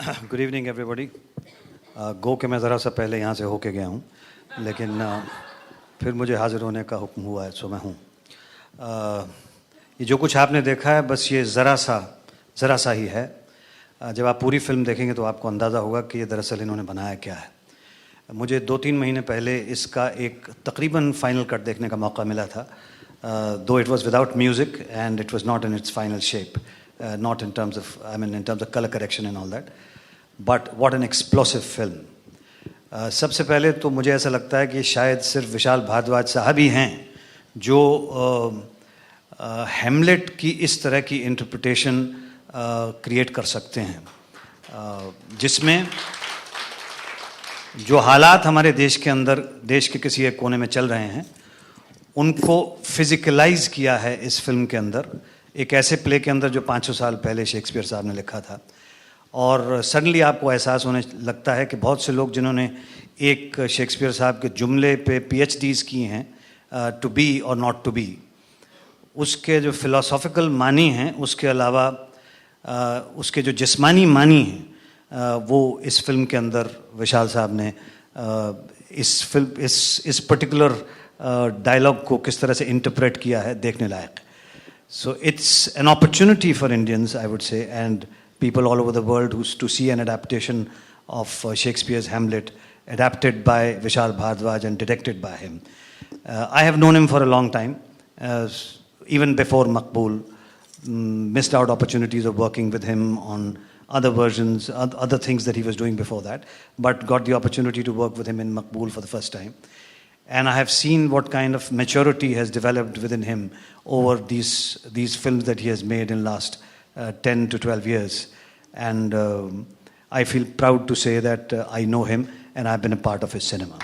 Good evening everybody. गो के मैं ज़रा सा पहले यहाँ से होके गया हूँ, लेकिन फिर मुझे हाज़िर होने का हुक्म हुआ है, सो मैं हूँ। ये जो कुछ आपने देखा है बस ये ज़रा सा ही है। जब आप पूरी फिल्म देखेंगे तो आपको अंदाज़ा होगा कि ये दरअसल इन्होंने बनाया क्या है। मुझे 2-3 महीने पहले इसका एक तकरीबन फाइनल कट देखने का मौका मिला था, दो it was without music and it was not in its final shape, not in terms of, I mean, in terms of color correction and all that. But what an explosive film. सबसे पहले तो मुझे ऐसा लगता है कि शायद सिर्फ विशाल भारद्वाज साहब ही हैं जो हैमलेट की इस तरह की इंटरप्रिटेशन क्रिएट कर सकते हैं, जिसमें जो हालात हमारे देश के अंदर, देश के किसी एक कोने में चल रहे हैं, उनको फिजिकलाइज किया है इस फिल्म के अंदर, एक ऐसे प्ले के अंदर जो 500 साल पहले शेक्सपियर साहब ने लिखा था। और सडनली आपको एहसास होने लगता है कि बहुत से लोग जिन्होंने एक शेक्सपियर साहब के जुमले पे PhDs की हैं, टू बी और नॉट टू बी, उसके जो फिलोसॉफिकल मानी हैं, उसके अलावा उसके जो जिस्मानी मानी हैं, वो इस फिल्म के अंदर विशाल साहब ने इस पर्टिकुलर डायलॉग को किस तरह से इंटरप्रेट किया है, देखने लायक। So it's an opportunity for Indians, I would say, and people all over the world to see an adaptation of Shakespeare's Hamlet, adapted by Vishal Bhardwaj and directed by him. I have known him for a long time, even before Maqbool. Missed out opportunities of working with him on other versions, other things that he was doing before that, but got the opportunity to work with him in Maqbool for the first time. And I have seen what kind of maturity has developed within him over these films that he has made in last 10 to 12 years. And I feel proud to say that I know him and I've been a part of his cinema.